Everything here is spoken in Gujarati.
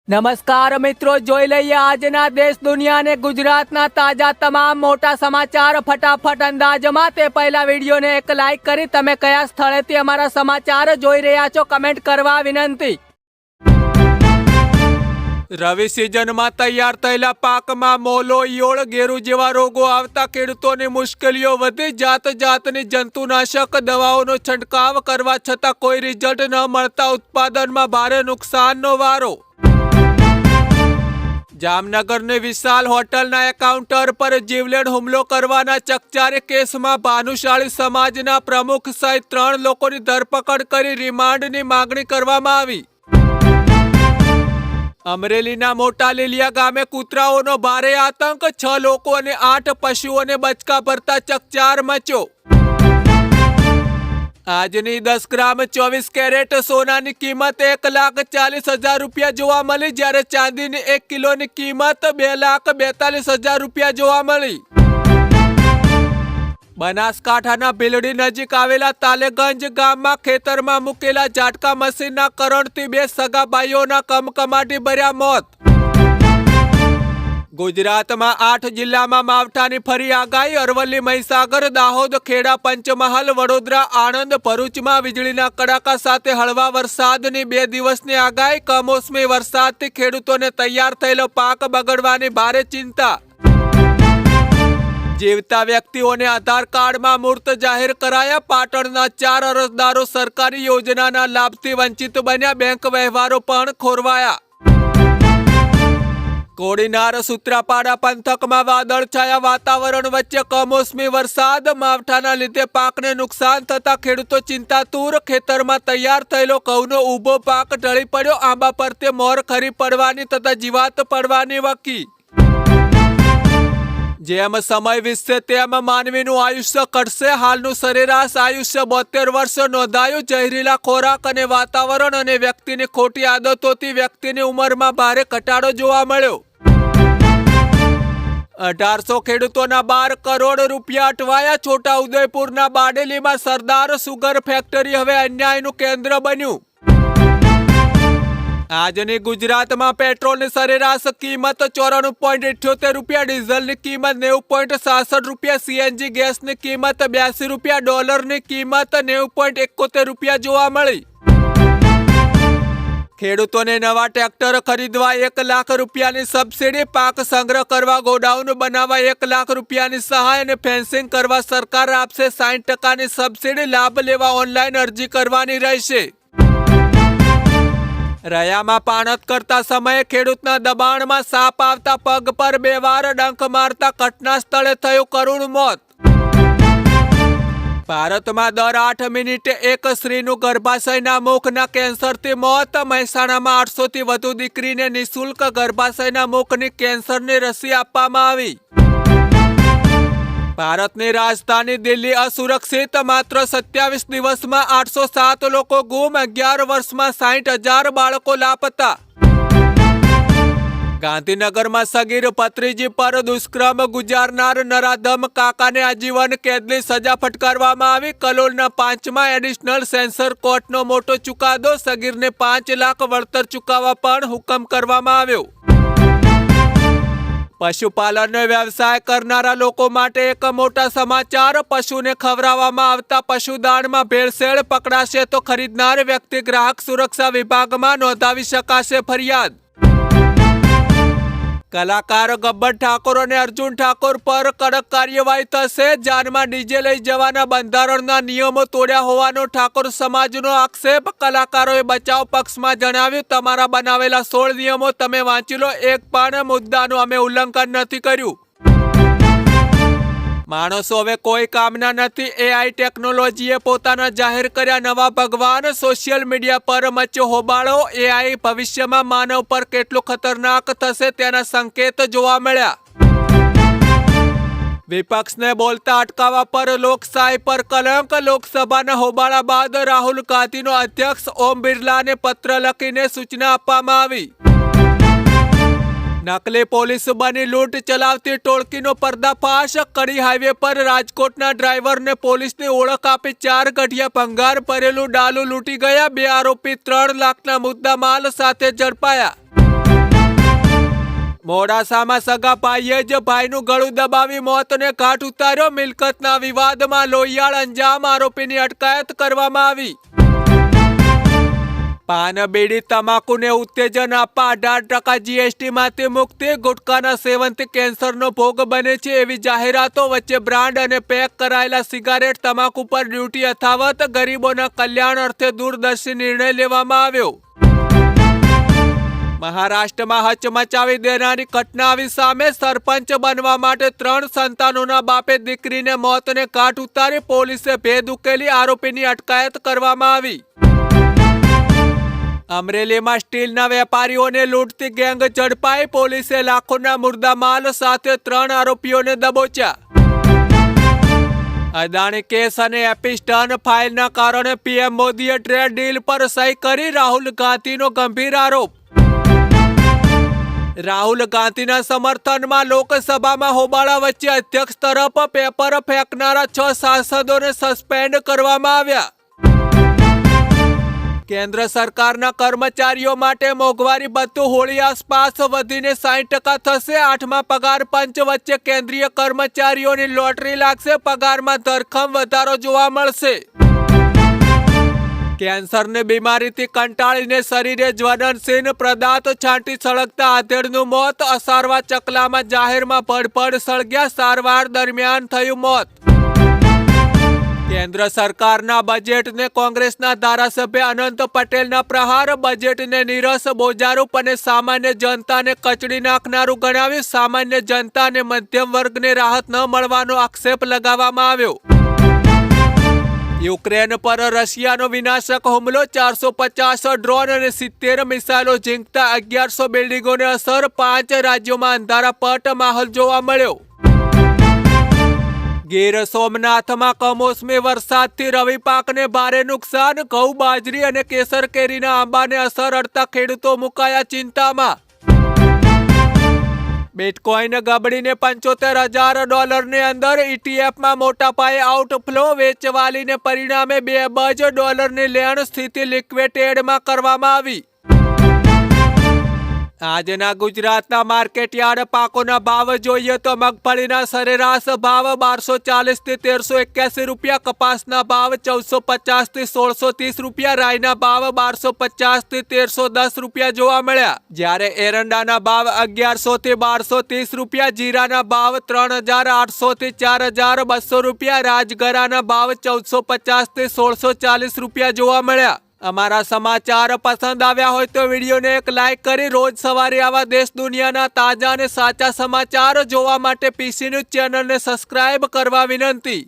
નમસ્કાર મિત્રો, જોઈ લઈએ આજના દેશ દુનિયા અને ગુજરાતના તાજા તમામ મોટા સમાચાર ફટાફટ અંદાજમાં। તે પહેલા વિડીયોને એક લાઈક કરી તમે કયા સ્થળેથી અમારા સમાચાર જોઈ રહ્યા છો કમેન્ટ કરવા વિનંતી। રવિ સિઝનમાં તૈયાર થયેલા પાકમાં મોલો, ઈયળ, ગેરુ જેવા રોગો આવતા ખેડૂતોની મુશ્કેલીઓ વધી। જાતની જંતુનાશક દવાઓનો છંટકાવ કરવા છતાં કોઈ રિઝલ્ટ ન મળતા ઉત્પાદનમાં ભારે નુકસાનનો વારો। જામનગરની વિશાલ હોટલના એકાઉન્ટર પર જીવલેણ હુમલો કરવાના ચકચારી કેસમાં ભાનુશાળી સમાજના પ્રમુખ સહિત 3 લોકોની ધરપકડ કરી રિમાન્ડની માંગણી કરવામાં આવી। અમરેલીના મોટા લીલિયા ગામે કૂતરાઓનો ભારે આતંક, 6 લોકો અને 8 પશુઓને બચકા ભરતા ચકચાર મચ્યો। આજની 10 ગ્રામ 24 કેરેટ સોનાની કિંમત 1,40,000 રૂપિયા જોવા મળી, જ્યારે ચાંદીની 1 કિલોની કિંમત 2,42,000 રૂપિયા જોવા મળી। બનાસકાંઠાના ભીલડી નજીક આવેલા તાલેગંજ ગામમાં ખેતરમાં મૂકેલા ઝાટકા મશીનના કરંટથી 2 સગા ભાઈઓના કમકમાટી ભર્યા મોત। ગુજરાતમાં 8 જિલ્લામાં માવઠાની ફરી આગાહી, અરવલ્લી, મહીસાગર, દાહોદ, ખેડા, પંચમહાલ, વડોદરા, આણંદ, ભરૂચમાં વીજળીના કડાકા સાથે હળવા વરસાદની 2 દિવસની આગાહી। કમોસમી વરસાદથી ખેડૂતોને તૈયાર થયેલો પાક બગડવાની ભારે ચિંતા। જીવતા વ્યક્તિઓને આધાર કાર્ડમાં મૂર્ત જાહેર કરાયા, પાટણના 4 અરજદારો સરકારી યોજનાના લાભથી વંચિત બન્યા, બેંક વ્યવહારો પણ ખોરવાયા। કોડીનાર સૂત્રાપાડા પંથકમાં વાદળછાયા વાતાવરણ વચ્ચે કમોસમી વરસાદ, માવઠાના લીધે પાકને નુકસાન થતા ખેડૂતો ચિંતાતુર। ખેતરમાં તૈયાર થયેલો ઘઉંનો ઊભો પાક ઢળી પડ્યો, આંબા પરતે મોર ખરી પડવાની તથા જીવાત પડવાની વકી। જેમ સમય વીતશે તેમ માનવીનું આયુષ્ય ઘટશે, હાલનું સરેરાશ આયુષ્ય 72 વર્ષ નોંધાયું। ઝેરીલા ખોરાક અને વાતાવરણ અને વ્યક્તિની ખોટી આદતોથી વ્યક્તિની ઉંમરમાં ભારે ઘટાડો જોવા મળ્યો। 1800 ખેડૂતોના 12 કરોડ રૂપિયા અટવાયા। છોટા ઉદેપુરના બારડોલીમાં સરદાર સુગર ફેક્ટરી હવે અન્યાયનું કેન્દ્ર બન્યું। આજની ગુજરાતમાં પેટ્રોલની સરેરાશ કિંમત 94.78 રૂપિયા, ડીઝલની કિંમત 90.66 રૂપિયા, સીએનજી ગેસની કિંમત 82 રૂપિયા, ડોલરની કિંમત 90.71 રૂપિયા જોવા મળી। ખેડૂતોને નવા ટ્રેક્ટર ખરીદવા 1 લાખ રૂપિયાની સબસિડી, પાક સંગ્રહ કરવા ગોડાઉન બનાવવા 1 લાખ રૂપિયાની સહાય અને ફેન્સિંગ કરવા સરકાર આપશે 60% સબસિડી। લાભ લેવા ઓનલાઈન અરજી કરવાની રહેશે। રયામાં પાણત કરતા સમયે ખેડૂતના દબાણમાં સાપ આવતા પગ પર 2 વાર ડંખ મારતા ઘટના સ્થળે થયું કરુણ મોત। ભારતમાં દર 8 મિનિટે એક સ્ત્રીનું ગર્ભાશયના મુખના કેન્સરથી મોત। મહેસાણામાં 800 થી વધુ દીકરીને નિઃશુલ્ક ગર્ભાશયના મુખની કેન્સરની રસી આપવામાં આવી। ભારતની રાજધાની દિલ્હી અસુરક્ષિત, માત્ર 27 દિવસમાં 807 લોકો ગુમ, 11 વર્ષમાં 60,000 બાળકો લાપતા। ગાંધીનગરમાં સગીર ભત્રીજી પર દુષ્કર્મ ગુજારનાર નરાધમ કાકાને આજીવન કેદની સજા ફટકારવામાં આવી। કલોલના 5મા એડિશનલ સેશન્સ કોર્ટનો મોટો ચુકાદો, સગીરને 5 લાખ વળતર ચૂકવવા પણ હુકમ કરવામાં આવ્યો। પશુપાલનનો વ્યવસાય કરનારા લોકો માટે એક મોટા સમાચાર, પશુને ખવડાવવામાં આવતા પશુદાણમાં ભેળસેળ પકડાશે તો ખરીદનાર વ્યક્તિ ગ્રાહક સુરક્ષા વિભાગમાં નોંધાવી શકાશે ફરિયાદ। કલાકાર ગબ્બર ઠાકોર અને અર્જુન ઠાકોર પર કડક કાર્યવાહી થશે। જાનમાં ડીજે લઈ જવાના બંધારણના નિયમો તોડ્યા હોવાનો ઠાકોર સમાજનો આક્ષેપ। કલાકારોએ બચાવ પક્ષમાં જણાવ્યું, તમારા બનાવેલા 16 નિયમો તમે વાંચી લો, એક પણ મુદ્દાનું અમે ઉલ્લંઘન નથી કર્યું। માણસો હવે કોઈ કામના નથી, એઆઈ ટેકનોલોજીએ પોતાના જાહેર કર્યા નવા ભગવાન। સોશિયલ મીડિયા પર મચ્યો હોબાળો, એઆઈ ભવિષ્યમાં માનવ પર કેટલું ખતરનાક થશે તેના સંકેત જોવા મળ્યા। વિપક્ષને બોલતા અટકાવવા પર લોકશાહી પર કલંક, લોકસભાના હોબાળા બાદ રાહુલ ગાંધીનો અધ્યક્ષ ઓમ બિરલાને પત્ર લખીને સૂચના આપવામાં આવી। નકલી પોલીસ બની લૂંટ ચલાવતી ટોળકીનો પર્દાફાશ, કડી હાઈવે પર રાજકોટના ડ્રાઈવરને પોલીસની ઓળખ આપી 4 ગઢિયા ભંગાર ભરેલું ડાલુ લૂંટી ગયા। 2 આરોપી 3 લાખના મુદ્દામાલ સાથે ઝડપાયા। મોડાસામાં સગા ભાઈએ જ ભાઈનું ગળું દબાવી મોતને ઘાટ ઉતાર્યો. મિલકતના વિવાદમાં લોહિયાળ અંજામ, આરોપીની અટકાયત કરવામાં આવી. પાન, બીડી, તમાકુને ઉત્તેજન આપવા 18% જીએસટીમાંથી મુક્તિ. ગુટખાના સેવનથી કેન્સરનો ભોગ બને છે એવી જાહેરાતો વચ્ચે બ્રાન્ડ અને પેક કરાયેલા સિગારેટ, તમાકુ પર ડ્યુટી યથાવત. ગરીબોના કલ્યાણ અર્થે દૂરદર્શી નિર્ણય લેવામાં આવ્યો. મહારાષ્ટ્રમાં હચમચાવી દેનારી ઘટના આવી સામે. સરપંચ બનવા માટે 3 સંતાનોના બાપે દીકરીને મોતને ઘાટ ઉતારી. પોલીસે ભેદ ઉકેલી, આરોપીની અટકાયત કરવામાં આવી. અમરેલીમાં સ્ટીલના વેપારીઓને લૂંટતી ગેંગ ઝડપાઈ. પોલીસે લાખોના મુર્દા માલ સાથે 3 આરોપીઓને દબોચ્યા. અદાણી કેસ અને એપિસ્ટન ફાઇલના કારણે પીએમ મોદીએ ટ્રેડ ડીલ પર સહી કરી. રાહુલ ગાંધીનો ગંભીર આરોપ. રાહુલ ગાંધીના સમર્થનમાં લોકસભામાં હોબાળા વચ્ચે અધ્યક્ષ તરફ પેપર ફેંકનારા 6 સાંસદોને સસ્પેન્ડ કરવામાં આવ્યા. કેન્દ્ર સરકારના કર્મચારીઓ માટે મોંઘવારી ભથ્થું હોળી આસપાસ વધીને 60% થશે. 8મા પગાર પંચ વચ્ચે કેન્દ્રીય કર્મચારીઓની લોટરી લાગશે. પગારમાં ધરખમ વધારો જોવા મળશે. કેન્સરની બીમારીથી કંટાળીને શરીરે જ્વલનશીલ પદાર્થ છાંટી સળગતા આધેડનું મોત. અસારવા ચકલામાં જાહેરમાં ભડભડ સળગ્યા. સારવાર દરમિયાન થયું મોત. કેન્દ્ર સરકારના બજેટને કોંગ્રેસના ધારાસભ્ય અનંત પટેલના પ્રહાર. બજેટને નીરસ, બોજારૂપ અને સામાન્ય જનતાને કચડી નાખનારું ગણાવ્યું. સામાન્ય જનતા અને મધ્યમ વર્ગને રાહત ન મળવાનો આક્ષેપ લગાવવામાં આવ્યો. યુક્રેન પર રશિયાનો વિનાશક હુમલો. 450 ડ્રોન અને 70 મિસાઇલો ઝીંકતા 1100 બિલ્ડિંગોને અસર. 5 રાજ્યોમાં અંધારાપટ માહોલ જોવા મળ્યો. ગીર સોમનાથમાં કમોસમી વરસાદથી રવિ પાકને ભારે નુકસાન. ઘઉં, બાજરી અને કેસર કેરીના આંબાને અસર અડતા ખેડૂતો મુકાયા ચિંતામાં. બિટકોઇન ગબડીને $75,000 અંદર. ઇટીએફમાં મોટા પાયે આઉટફ્લો. વેચવાલીને પરિણામે $2 અબજની લેણ. સ્થિતિ લિક્વિડેટમાં કરવામાં આવી. આજના ગુજરાતના માર્કેટયાર્ડ પાકોના ભાવ જોઈએ તો મગફળીના સરેરાશ ભાવ 1240 થી 1381 રૂપિયા, કપાસના ભાવ 1450 થી 1630 રૂપિયા, રાઈના ભાવ 1250 થી 1310 રૂપિયા જોવા મળ્યા. જ્યારે એરંડાના ભાવ 1100 થી 1230 રૂપિયા, જીરાના ભાવ 3800 થી 4200 રૂપિયા, રાજગરાના ભાવ 1450 થી 1640 રૂપિયા જોવા મળ્યા. અમારા સમાચાર પસંદ આવ્યા હોય તો વિડીયોને એક લાઈક કરી રોજ સવારે આવા દેશ દુનિયાના તાજા અને સાચા સમાચાર જોવા માટે પીસી ન્યૂઝ ચેનલને સબસ્ક્રાઇબ કરવા વિનંતી.